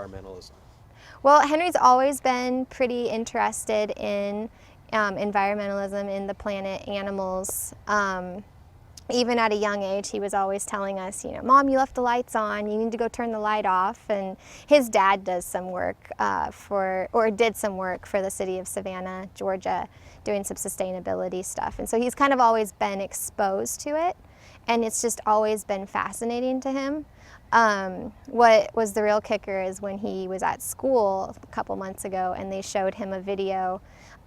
environmentalism? Well, Henry's always been pretty interested in environmentalism, in the planet, animals. Even at a young age, he was always telling us, you know, Mom, you left the lights on, you need to go turn the light off. And his dad does some work did some work for the city of Savannah, Georgia, doing some sustainability stuff. And so he's kind of always been exposed to it, and it's just always been fascinating to him. What was the real kicker is when he was at school a couple months ago and they showed him a video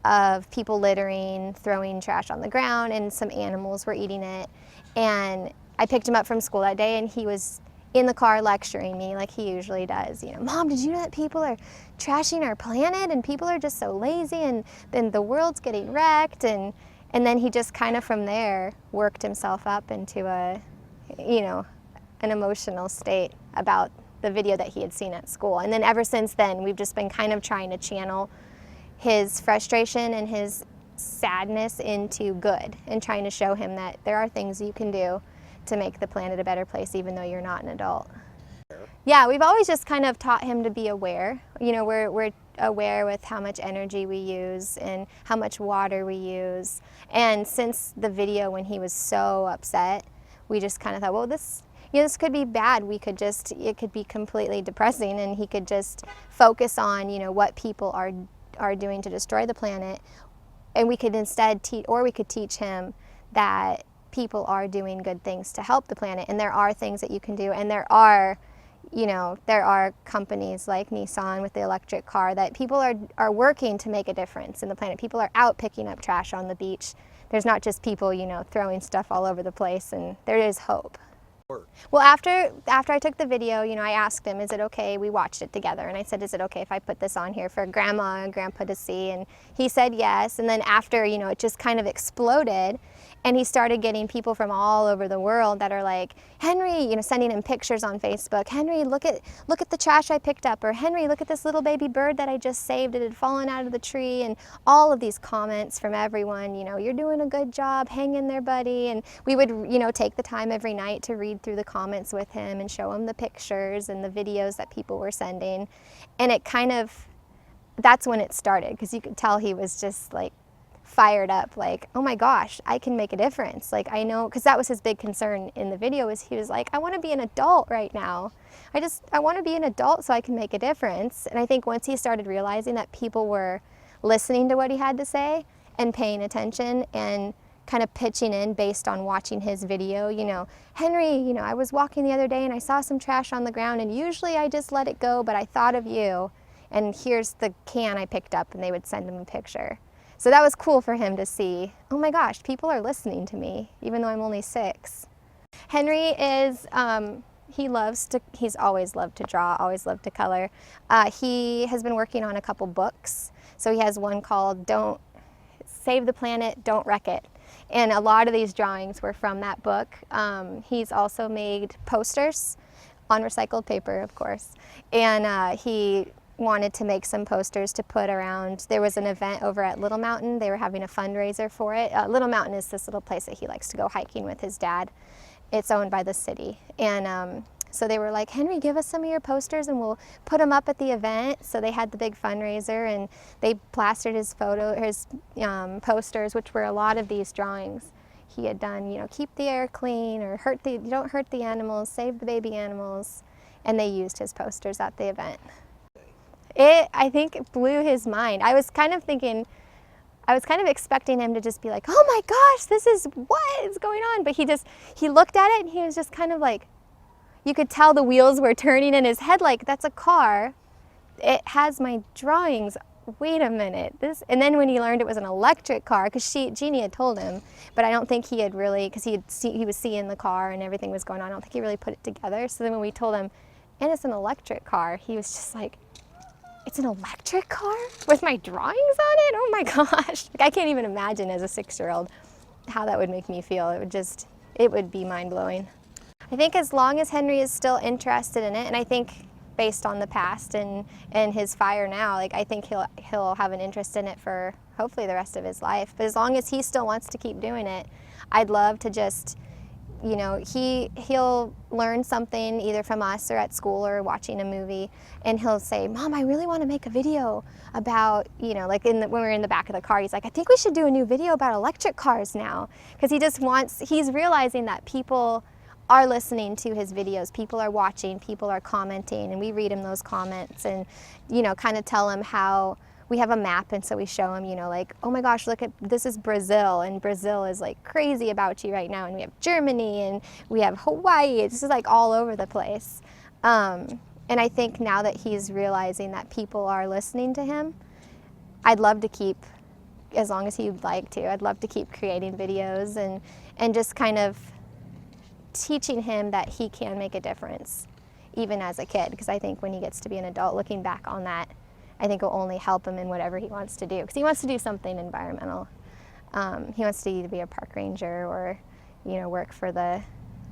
of people littering, throwing trash on the ground, and some animals were eating it. And I picked him up from school that day and he was in the car lecturing me like he usually does. You know, Mom, did you know that people are trashing our planet and people are just so lazy and then the world's getting wrecked? And then he just kind of from there worked himself up into a, you know, an emotional state about the video that he had seen at school. And then ever since then, we've just been kind of trying to channel his frustration and his sadness into good and trying to show him that there are things you can do to make the planet a better place even though you're not an adult. Yeah, we've always just kind of taught him to be aware. You know, we're aware with how much energy we use and how much water we use. And since the video when he was so upset, we just kind of thought, well, this could be bad. It could be completely depressing, and he could just focus on, you know, what people are doing to destroy the planet. And we could instead teach him that people are doing good things to help the planet, and there are things that you can do, and there are companies like Nissan with the electric car that people are working to make a difference in the planet. People are out picking up trash on the beach. There's not just people, you know, throwing stuff all over the place, and there is hope. Well, after I took the video, you know, I asked him, is it okay? We watched it together, and I said, is it okay if I put this on here for Grandma and Grandpa to see? And he said yes. And then after, you know, it just kind of exploded, and he started getting people from all over the world that are like, Henry, you know, sending him pictures on Facebook. Henry, look at the trash I picked up, or Henry, look at this little baby bird that I just saved. It had fallen out of the tree. And all of these comments from everyone, you know, you're doing a good job, hang in there, buddy. And we would, you know, take the time every night to read through the comments with him and show him the pictures and the videos that people were sending. And it kind of, that's when it started, because you could tell he was just like fired up, like, oh my gosh, I can make a difference. Like, I know, because that was his big concern in the video, was he was like, I want to be an adult right now. I want to be an adult so I can make a difference. And I think once he started realizing that people were listening to what he had to say and paying attention and kind of pitching in based on watching his video, you know, Henry, you know, I was walking the other day and I saw some trash on the ground, and usually I just let it go, but I thought of you, and here's the can I picked up, and they would send him a picture. So that was cool for him to see, oh my gosh, people are listening to me, even though I'm only 6. Henry is, he's always loved to draw, always loved to color. He has been working on a couple books. So he has one called Don't Save the Planet, Don't Wreck It. And a lot of these drawings were from that book. He's also made posters on recycled paper, of course. And he wanted to make some posters to put around. There was an event over at Little Mountain. They were having a fundraiser for it. Little Mountain is this little place that he likes to go hiking with his dad. It's owned by the city. And so they were like, Henry, give us some of your posters and we'll put them up at the event. So they had the big fundraiser, and they plastered his posters, which were a lot of these drawings he had done, you know, keep the air clean, or don't hurt the animals, save the baby animals. And they used his posters at the event. I think it blew his mind. I was kind of expecting him to just be like, oh my gosh, what is going on? But he looked at it and he was just kind of like, you could tell the wheels were turning in his head, like, that's a car. It has my drawings. Wait a minute. And then when he learned it was an electric car, because Jeannie had told him, but I don't think he had really, because he was seeing the car and everything was going on, I don't think he really put it together. So then when we told him, and it's an electric car, he was just like, it's an electric car with my drawings on it? Oh my gosh. Like, I can't even imagine as a 6-year-old how that would make me feel. It would be mind-blowing. I think as long as Henry is still interested in it, and I think based on the past and his fire now, like, I think he'll have an interest in it for hopefully the rest of his life. But as long as he still wants to keep doing it, I'd love to just you know, he'll learn something either from us or at school or watching a movie, and he'll say, Mom, I really want to make a video about, you know, like when we're in the back of the car, he's like, I think we should do a new video about electric cars now, because he's realizing that people are listening to his videos, people are watching, people are commenting, and we read him those comments and, you know, kind of tell him how we have a map, and so we show him, you know, like, oh my gosh, look at, this is Brazil, and Brazil is like crazy about you right now, and we have Germany, and we have Hawaii. It's just like all over the place. And I think now that he's realizing that people are listening to him, I'd love to keep, as long as he'd like to, I'd love to keep creating videos and just kind of teaching him that he can make a difference, even as a kid, because I think when he gets to be an adult, looking back on that, I think will only help him in whatever he wants to do, because he wants to do something environmental. He wants to either be a park ranger or, you know, work for the